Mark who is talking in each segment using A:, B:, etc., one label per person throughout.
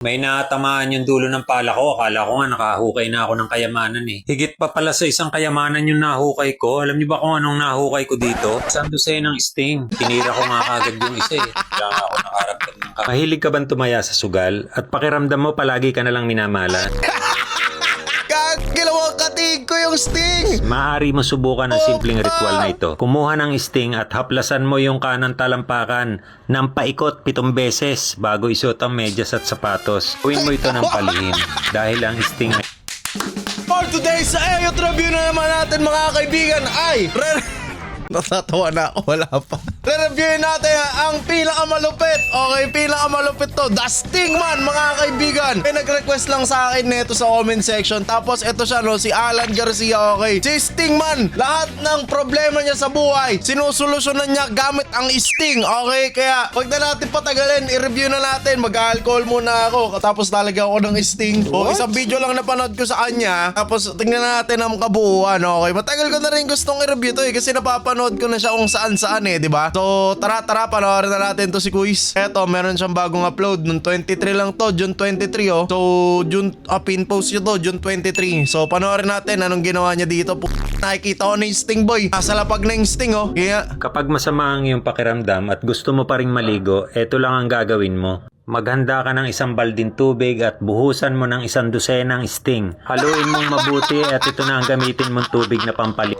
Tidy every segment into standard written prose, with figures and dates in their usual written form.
A: May natamaan yung dulo ng pala ko. Akala ko nga nakahukay na ako ng kayamanan eh. Higit pa pala sa isang kayamanan yung nahukay ko. Alam niyo ba kung anong nahukay ko dito? Isang dosenang sting. Tinira ko nga kagad yung isa eh. Kaya nga ako nakaramdam ng Mahilig ka bang tumaya sa sugal? At pakiramdam mo palagi ka nalang minamala?
B: Ginawang katig ko yung sting!
A: Maaari mo subukan ang simpleng ritual na ito. Kumuha ng sting at haplasan mo yung kanang talampakan ng paikot 7 beses bago isuot ang medyas at sapatos. Gawin mo ito ng palihim dahil ang sting ay...
B: For today sa Ayot Review na naman natin mga kaibigan ay... Natatawa na ako, wala pa. Re-reviewin natin ang pinakamalupit. Okay, pinakamalupit to. The Stingman, mga kaibigan. May nag-request lang sa akin nito sa comment section. Tapos ito siya, no, si Alan Garcia, okay. Si Stingman, lahat ng problema niya sa buhay, sinusolusyonan niya gamit ang Sting, okay. Kaya, wag na natin patagalin, i-review na natin. Mag-alcohol muna ako. Tapos talaga ako ng Sting. O, isang video lang napanood ko sa kanya. Tapos, tingnan natin ang kabuuan, okay. Matagal ko na rin gustong i-review to, eh. Kasi napapanood ko na siya kung saan-saan, eh, di ba? So, tara, panoorin na natin to si Quiz. Eto, meron siyang bagong upload. Nung 23 lang to, June 23, oh. So, pin post nyo to, June 23. So, panoorin natin anong ginawa niya dito. Nakikita ko na yung Sting, boy. Nasa lapag na yung Sting, oh. Kaya...
A: Kapag masama ang iyong pakiramdam at gusto mo pa ring maligo, eto lang ang gagawin mo. Maghanda ka ng isang balding tubig at buhusan mo ng 1 dosenang sting. Haluin mong mabuti at ito na ang gamitin mong tubig na pampaligo.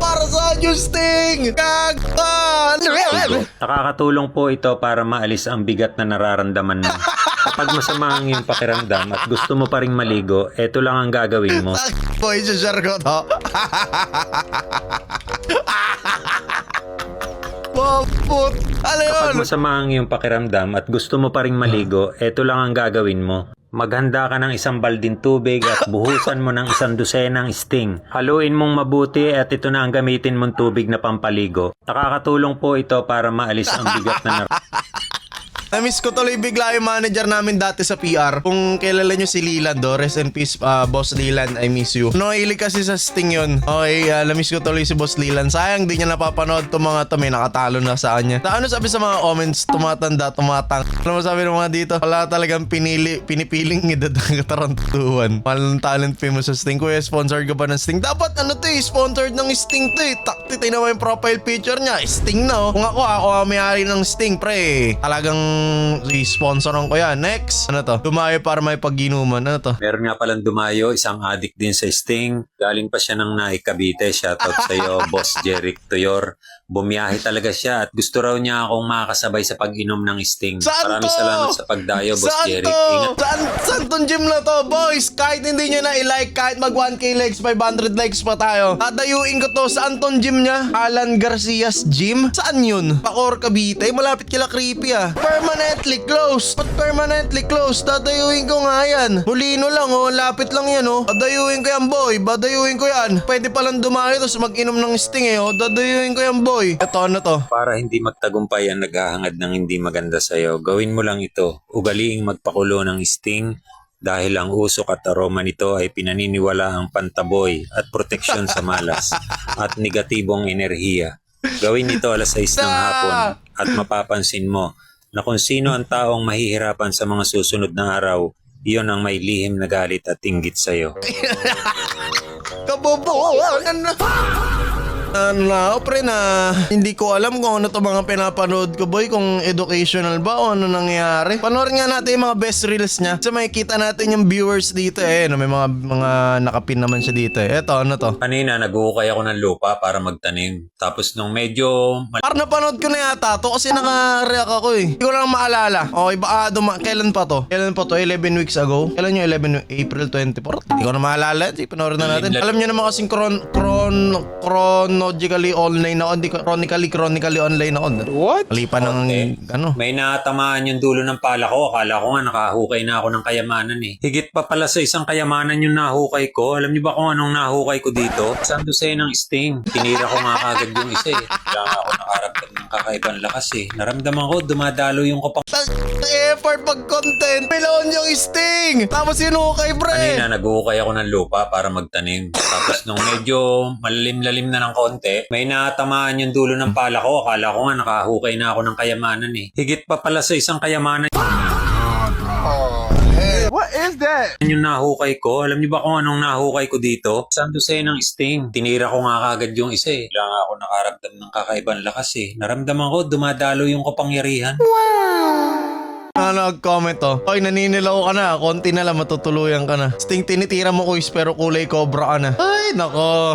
B: Para saan yung Sting? Kagan!
A: Nakakatulong po ito para maalis ang bigat na nararamdaman mo. Kapag masama ang iyong pakiramdam at gusto mo pa ring maligo, eto lang ang gagawin mo.
B: Boy, share ko to. Puput! Ano yun?
A: Kapag masama ang iyong pakiramdam at gusto mo pa ring maligo, eto lang ang gagawin mo. Maghanda ka ng 1 balding tubig at buhusan mo ng 1 dosenang sting. Haluin mong mabuti at ito na ang gamitin mong tubig na pampaligo. Nakakatulong po ito para maalis ang bigat na
B: Namiss ko tuloy bigla yung manager namin dati sa PR. Kung kilala nyo si Leland, do, rest in peace, Boss Leland, I miss you. No, hilig kasi sa Sting yun. Okay, namiss ko tuloy si Boss Leland. Sayang, di niya napapanood itong mga to. May nakatalo na sa kanya. Ano sabi sa mga comments? Tumatanda, tumatang. Ano mo sabi ng mga dito? Wala talagang pinipiling edad ang katarantuhan. Mahal ng talent fame mo sa Sting. Kuya, sponsored ka ba ng Sting? Dapat ano to eh, sponsored ng Sting to eh. Takti, tingnan mo yung profile picture niya. Sting na oh. Kung ako may-ari ng Sting, pre. Talagang i-sponsoran ko yan. Next. Ano to? Dumayo para may pag-inuman. Ano to?
A: Meron nga palang dumayo, isang addict din sa Sting. Galing pa siya ng Naik Cavite. Shoutout sa iyo, Boss Jeric Toyor. Bumiyahe talaga siya at gusto raw niya akong makakasabay sa pag-inom ng Sting.
B: Saan
A: Maraming
B: to?
A: salamat sa pagdayo, Boss
B: Saan
A: Jeric.
B: to?
A: Ingat.
B: Saan tong gym na to, boys? Kahit hindi nyo na i-like, kahit mag 1k likes, 500 likes pa tayo. Dadayuin ko to. Saan tong gym niya? Alan Garcia's gym? Saan yun? Pacor, Cavite? Malapit kila creepy ah. Permanently closed. But permanently closed? Dadayuin ko nga yan. Mulino lang oh. Lapit lang yan oh. Dadayuin ko yan, boy. Dadayuin ko yan. Pwede palang dumayo tapos mag-inom ng Sting eh oh. Dadayuin ko yan, boy. Ito ano to?
A: Para hindi magtagumpay ang naghahangad ng hindi maganda sa'yo, gawin mo lang ito. Ugaliing magpakulo ng Sting dahil ang usok at aroma nito ay pinaniniwala ang pantaboy at proteksyon sa malas at negatibong enerhiya. Gawin ito alas 6 ng hapon at mapapansin mo na kung sino ang taong mahihirapan sa mga susunod na araw, iyon ang may lihim na galit at inggit sa'yo.
B: Kabobohan na. Pre na hindi ko alam kung ano to mga pinapanood ko, boy, kung educational ba o ano nangyayari. Panoorin nga natin yung mga best reels niya. Kasi makikita natin yung viewers dito eh. No, may mga nakapin naman siya dito eh. Eto, ano to?
A: Kanina nag-uukay ako ng lupa para magtanim. Tapos nung medyo
B: Parang napanood ko na yata to kasi naka-react ako eh. Hindi ko lang maalala. Okay, kailan pa to? Kailan pa to? 11 weeks ago? Kailan yung 11? April 24? Hindi ko na maalala. Sige, panoorin na natin. Alam nyo naman kasing chronologically online ako. Hindi chronically online ako.
A: What?
B: Kalipan ng ano.
A: May natamaan yung dulo ng pala ko. Akala ko nga nakahukay na ako ng kayamanan eh. Higit pa pala sa isang kayamanan yung nahukay ko. Alam niyo ba kung anong nahukay ko dito? 1 dosenang sting. Tinira ko nga kagad yung isa eh. Kaya nga ako nakaramdam ng kakaibang lakas eh. Naramdaman ko dumadalo yung kapang...
B: Effort pag-content. Pilaon yung Sting. Tapos hinukay, pre.
A: Kanina nag-uukay ako ng lupa para magtanim. Tapos nung medyo malalim-lalim na ng konti, may natamaan yung dulo ng pala ko. Akala ko nga nakahukay na ako ng kayamanan eh. Higit pa pala sa isang kayamanan.
B: What is that?
A: Yan yung nahukay ko. Alam niyo ba kung anong nahukay ko dito? Isang dosena ng sting. Tinira ko nga kagad yung isa eh. Kailangan ako nakaramdam ng kakaibang lakas eh. Naramdaman ko, dumadalo yung kapangyarihan.
B: Nag-comment Oy, naninilaw ka na. Konti na lang, matutuluyan ka na. Sting, tinitira mo ko pero kulay cobra ka na. Ay, nako.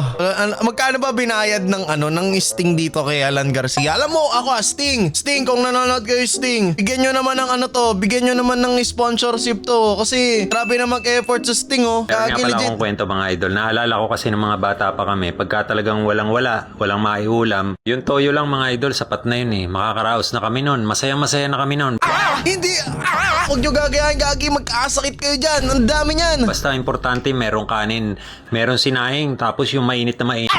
B: Magkano ba binayad ng Sting dito kay Alan Garcia? Alam mo, ako Sting. Sting, kung nanonood kayo Sting, bigyan nyo naman ng bigyan nyo naman ng sponsorship to. Kasi grabe na mag-effort sa Sting
A: Meron nga
B: Kagi
A: pala
B: legit.
A: akong kwento mga idol. Naalala ko kasi ng mga bata pa kami. Pagka talagang walang maiulam, yung toyo lang mga idol, sapat na yun eh. Makakaraos na kami nun. Masaya-masaya na kami nun.
B: Hindi! Huwag nyo gagi, magkakasakit kayo dyan. Ang dami niyan.
A: Basta importante, merong kanin, merong sinaing, tapos yung mainit na mainit.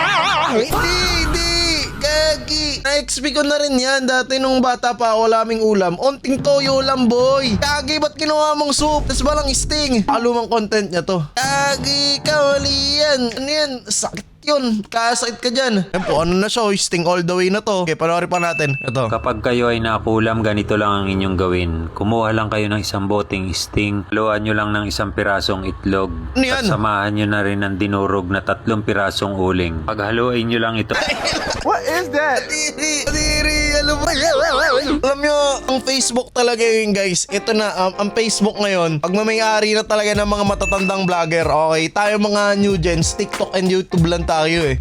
B: Hindi! Gagi! Na-XP ko na rin yan. Dati nung bata pa ako, wala kaming ulam. Onting toyo lang, boy. Gagi, ba't ginawa mong soup? Tas ba lang Sting? Alumang content niya to. Gagi, kawali yan. Ano yan? Sakit yun. Kasakit ka dyan. Yan po, ano na siya? Sting all the way na to. Okay, panoorin pa natin. Ito.
A: Kapag kayo ay nakulam, ganito lang ang inyong gawin. Kumuha lang kayo ng isang boteng sting, haluan nyo lang ng isang pirasong itlog,
B: Ano yan?
A: at samahan nyo na rin ng dinurog na 3 pirasong uling. Paghaluin nyo lang ito.
B: What is that? Kadiri, alam mo. Alam nyo, ang Facebook talaga yun guys. Ito na, ang Facebook ngayon, pag mamayari na talaga ng mga matatandang vlogger, okay, tayo mga new gens, TikTok and YouTube lang tayo eh.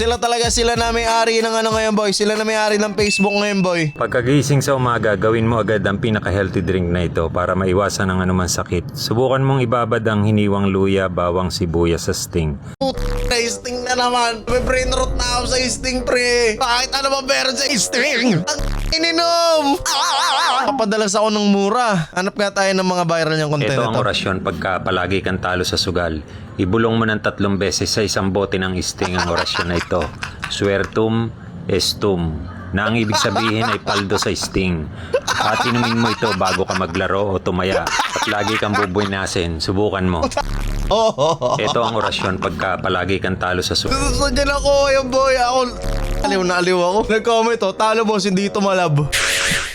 B: Sila na may-ari ng ngayon boy. Sila na may-ari ng Facebook ngayon boy.
A: Pagkagising sa umaga, gawin mo agad ang pinaka-healthy drink na ito para maiwasan ang anuman sakit. Subukan mong ibabad ang hiniwang luya, bawang sibuyas sa sting.
B: Sting na naman. May brain rot na ako sa Sting pre. Bakit ano ba meron sa Sting? Ang ininom! Kapadalas ako ng mura. Hanap nga tayo ng mga viral niyang content
A: Ito ang
B: ito.
A: orasyon pagka palagi kang talo sa sugal. Ibulong mo ng 3 beses sa isang bote ng sting ang orasyon na ito. Swertum estum, na ang ibig sabihin ay paldo sa sting. At inumin mo ito bago ka maglaro o tumaya. At lagi kang bubuinasin. Subukan mo. Ito ang orasyon pagka palagi kang talo sa sugal.
B: Susunod dyan ako, yung boy. Ako, aliw na aliw ako. Nag-comment talo boss, hindi ito malab.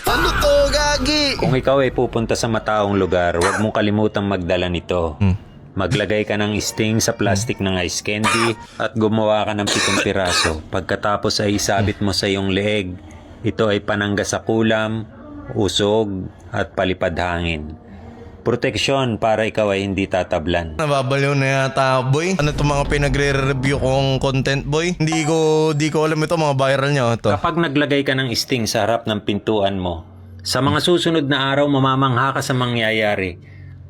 B: Ano to, gagi?
A: Kung ikaw ay pupunta sa mataong lugar, huwag mong kalimutang magdala nito. Maglagay ka ng sting sa plastic ng ice candy at gumawa ka ng 7 piraso. Pagkatapos ay isabit mo sa iyong leeg. Ito ay panangga sa kulam, usog at palipad hangin. Proteksyon para ikaw ay hindi tatablan.
B: Nababaliw na yata, boy. Ano itong mga pinagre-review kong content, boy? Di ko alam ito, mga viral niya. Ito.
A: Kapag naglagay ka ng sting sa harap ng pintuan mo, sa mga susunod na araw mamamangha ka sa mangyayari.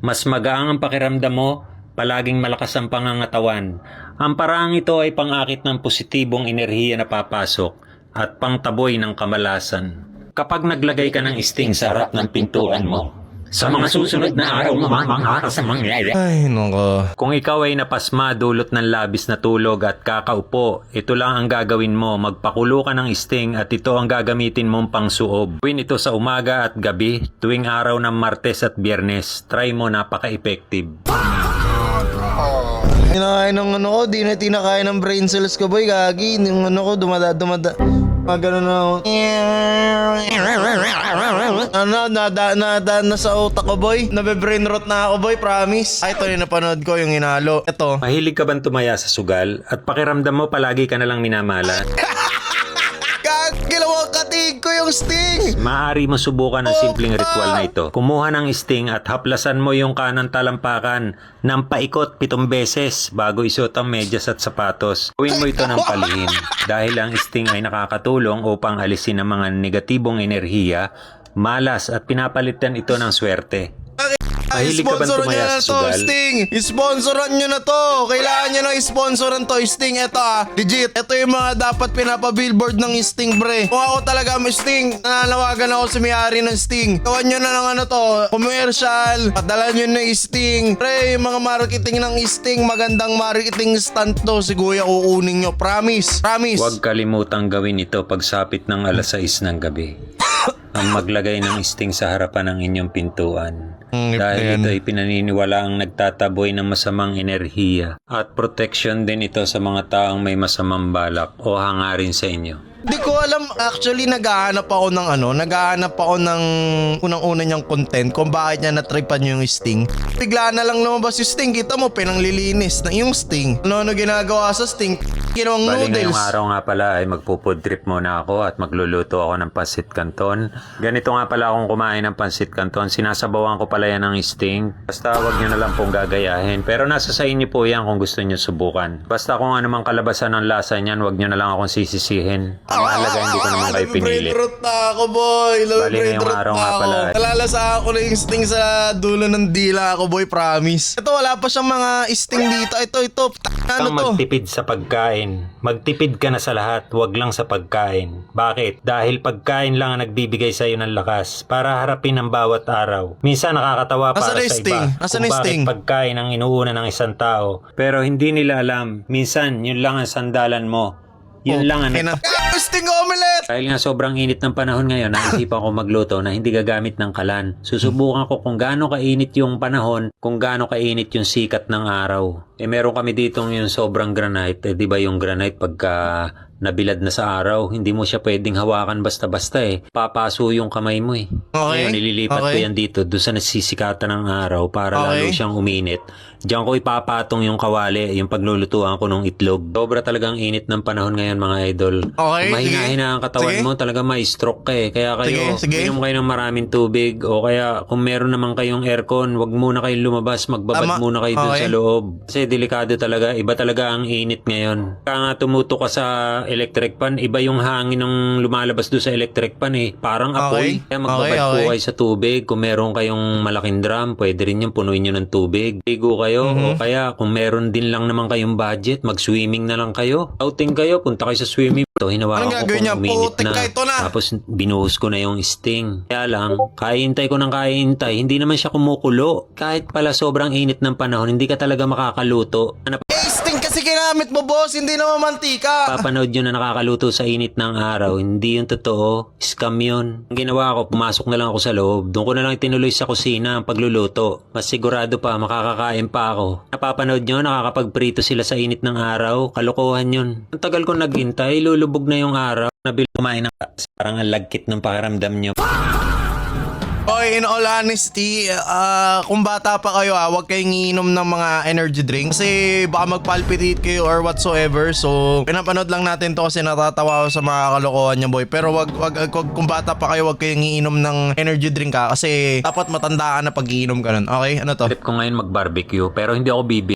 A: Mas magaang ang pakiramdam mo, palaging malakas ang pangangatawan. Ang paraang ito ay pang-akit ng positibong enerhiya na papasok at pangtaboy ng kamalasan. Kapag naglagay ka ng sting sa harap ng pintuan mo, sa mga susunod na araw mamamangha ka sa mangyayari.
B: Ay, nako.
A: Kung ikaw ay napasma dulot ng labis na tulog at kakaupo, ito lang ang gagawin mo. Magpakulo ka ng sting at ito ang gagamitin mong pangsuob. Gawin ito sa umaga at gabi, tuwing araw ng Martes at Biyernes. Try mo, napaka-effective.
B: Tinakain ng ano ko, di na tinakain ng brain cells ko, boy. Gagi, yung ano ko, dumada. Gano'n na ako. Ano, nada na sa utak ko, boy. Nabe-brain rot na ako, boy, promise. Ay, ito yung napanood ko, yung inalo. Ito.
A: Mahilig ka bang tumaya sa sugal at pakiramdam mo palagi ka na lang minamala?
B: Gilawang katig ko yung sting.
A: Maaari mo subukan ang simpleng ritual na ito. Kumuha ng sting at haplasan mo yung kanang talampakan ng paikot 7 beses bago isuot ang medyas at sapatos. Gawin mo ito ng palihim dahil ang sting ay nakakatulong upang alisin ang mga negatibong enerhiya, malas at pinapalitan ito ng swerte. Mahilig ka bang
B: Sponsoran
A: tumaya
B: nyo
A: sa
B: na to,
A: sugal?
B: Sting. Sponsoran nyo na to. Kailangan nyo na sponsoran to, Sting. Ito legit. Ito yung mga dapat pinapa-billboard ng Sting, bre. Kung ako talaga may Sting, nananawagan ako sa may-ari ng Sting. Gawan nyo na ng ano to, commercial. Padala nyo na Sting. Pre, yung mga marketing ng Sting, magandang marketing stunt to. Si Kuya kukunin nyo. Promise.
A: Huwag kalimutang gawin ito pagsapit ng 6:00 ng gabi. Ang maglagay ng sting sa harapan ng inyong pintuan. Dahil ito ay pinaniniwala ang nagtataboy ng masamang enerhiya at protection din ito sa mga taong may masamang balak o hangarin sa inyo.
B: Di ko alam, actually naghahanap ako ng unang-una niyang content kung bakit niya natripan yung Sting. Bigla na lang lumabas yung Sting, kita mo pinanglilinis na yung Sting. Ano ginagawa sa Sting? Ginawang
A: Bali
B: noodles.
A: ngayong araw nga pala ay magpo-food trip muna ako at magluluto ako ng pansit canton. Ganito nga pala akong kumain ng pansit canton. Sinasabawan ko pala yan ng Sting. Basta wag nyo na lang pong gagayahin. Pero nasa sa inyo po yan kung gusto nyo subukan. Basta kung ano mang kalabasan ng lasa niyan, wag nyo na lang akong sisisihin. Ang mahalaga hindi ko naman kayo pinili.
B: Brainrot na ako, boy.
A: Bali ngayong araw nga pala.
B: Nalalasa ako na yung Sting sa dulo ng dila ako, boy. Promise. Ito, wala pa siyang mga Sting dito. Ito. Ano
A: Kang
B: to?
A: magtipid sa pagkain. Magtipid ka na sa lahat, wag lang sa pagkain. Bakit? Dahil pagkain lang ang nagbibigay sa iyo ng lakas para harapin ang bawat araw. Minsan nakakatawa
B: Nasaan
A: para
B: yung
A: sa
B: Sting?
A: iba
B: Nasaan
A: kung
B: yung
A: bakit
B: Sting?
A: pagkain ang inuuna ng isang tao. Pero hindi nila alam, minsan yun lang ang sandalan mo. Yun lang ang
B: Sting omelette!
A: dahil nga sobrang init ng panahon ngayon, naisipan ko magluto na hindi gagamit ng kalan. Susubukan ko kung gaano kainit yung panahon, kung gaano kainit yung sikat ng araw. Meron kami ditong yung sobrang granite. Di ba yung granite pagka nabilad na sa araw, hindi mo siya pwedeng hawakan basta-basta Papaso yung kamay mo
B: Okay.
A: Ngayon, nililipat ko yan dito doon sa nasisikatan ng araw para lalo siyang uminit. Diyan ko ipapatong yung kawali, yung paglulutuan ko ng itlog. Sobra talagang init ng panahon ngayon mga idol.
B: Okay,
A: Kung mahina-hina ang katawan
B: sige.
A: mo, talaga may stroke ka Kaya kayo,
B: Sige.
A: inom kayo ng maraming tubig o kaya kung meron naman kayong aircon, wag muna kayong lumabas, magbabad
B: Tama.
A: muna kayo dun
B: Okay.
A: sa loob. Kasi delikado talaga, iba talaga ang init ngayon. Kaya nga tumutok ka sa electric pan, iba yung hangin ng lumalabas doon sa electric pan Parang apoy. Kaya magbabad po
B: Okay.
A: kayo sa tubig. Kung meron kayong malaking drum, pwede rin yung punuin nyo ng tubig. Ligo kayo o kaya kung meron din lang naman kayong budget, mag-swimming na lang kayo. Outing kayo, punta kayo sa swimming. Ito, hinawakan
B: Anong
A: ko
B: gagawin
A: kung
B: niya?
A: uminit
B: Putik
A: na.
B: ka, ito na.
A: Tapos binuhos ko na yung Sting. Kaya lang, kaintay ko ng kaintay, hindi naman siya kumukulo. Kahit pala sobrang init ng panahon, hindi ka talaga makakaluto.
B: Sting kasi ginamit mo, boss. Hindi naman mantika.
A: Papanood yun na nakakaluto sa init ng araw. Hindi yun totoo. Scam yun. Ang ginawa ko, pumasok na lang ako sa loob. Doon ko na lang itinuloy sa kusina ang pagluluto. Mas sigurado pa, makakakain pa ako. Napapanood nyo, nakakapagprito sila sa init ng araw. Kalokohan yun. Ang tagal ko naghintay, lulubog na yung araw. Nabil kumain ng parang ang lagkit ng pakiramdam nyo.
B: Okay, in all honesty, kung bata pa kayo huwag kayong iinom ng mga energy drink kasi baka magpalpitate kayo or whatsoever. So, pinapanood lang natin to kasi natatawa ako sa mga kalokohan niya, boy. Pero wag kung bata pa kayo, wag kayong iinom ng energy drink kasi dapat matanda ka na pag iinom ka nun. Okay, ano to?
A: Trip ko ngayon mag-barbecue pero hindi ako bibi.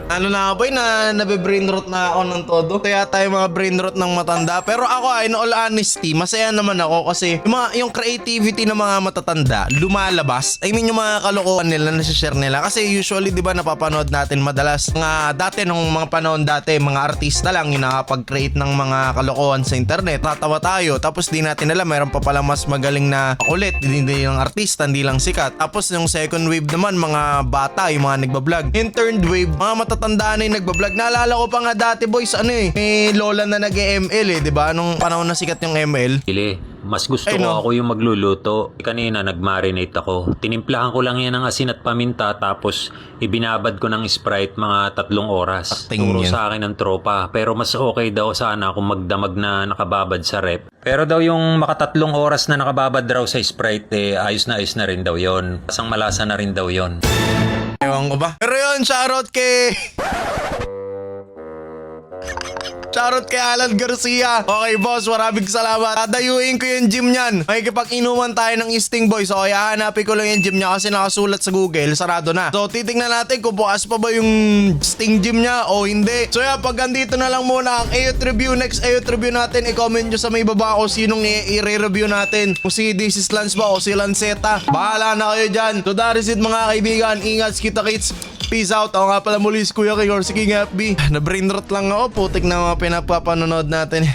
B: Ano na boy, nabe-brainrot na ako ng todo. Kaya tayo mga brainrot ng matanda. Pero ako in all honesty, masaya naman ako kasi yung creativity ng mga matatanda lumalabas. I mean yung mga kalokohan nila na share nila. Kasi usually 'di ba napapanood natin madalas dati nung mga panahon dati, mga artista lang yung nakapag-create ng mga kalokohan sa internet. Tatawa tayo tapos di natin alam mayroon pa pala mas magaling na kulit. Hindi lang artista, hindi lang sikat. Tapos yung second wave naman mga bata, yung mga nagbablog. Yung third wave, mga matatanda na yung nagbablog. Naalala ko pa nga dati boys, may lola na nag-ML 'di ba? Nung panahon na sikat yung ML.
A: Mas gusto
B: Ay,
A: ko
B: no.
A: ako yung magluluto. Kanina nag-marinate ako. Tinimplahan ko lang yan ng asin at paminta tapos ibinabad ko ng Sprite mga 3 oras.
B: Acting
A: Turo
B: yan.
A: sa akin ng tropa. Pero mas okay daw sana kung magdamag na nakababad sa rep. Pero daw yung maka 3 oras na nakababad raw sa Sprite, ayos na rin daw yon. Pasang malasa na rin daw yon.
B: Ewan ko ba? Pero yun, shoutout kay Alan Garcia. Okay boss, maraming salamat. Dadayuin ko yung gym niyan. Makikipag-inuman tayo ng Sting boys. So hahanapin ko lang yung gym niya kasi nakasulat sa Google, sarado na. So titingnan natin kung bukas pa ba yung Sting gym niya o hindi. So yeah, pag andito na lang muna ang AYOT review. Next AYOT review natin, i-comment nyo sa may baba kung sinong i-review natin. Kung si This is Lance ba o si Lanceta. Bahala na kayo dyan. So that is it mga kaibigan. Ingat, kita-kits. Peace out. Ako nga pala muli si Kuya King or si King FB. Na-brainrot lang ako. Putik na mga pinapapanood natin.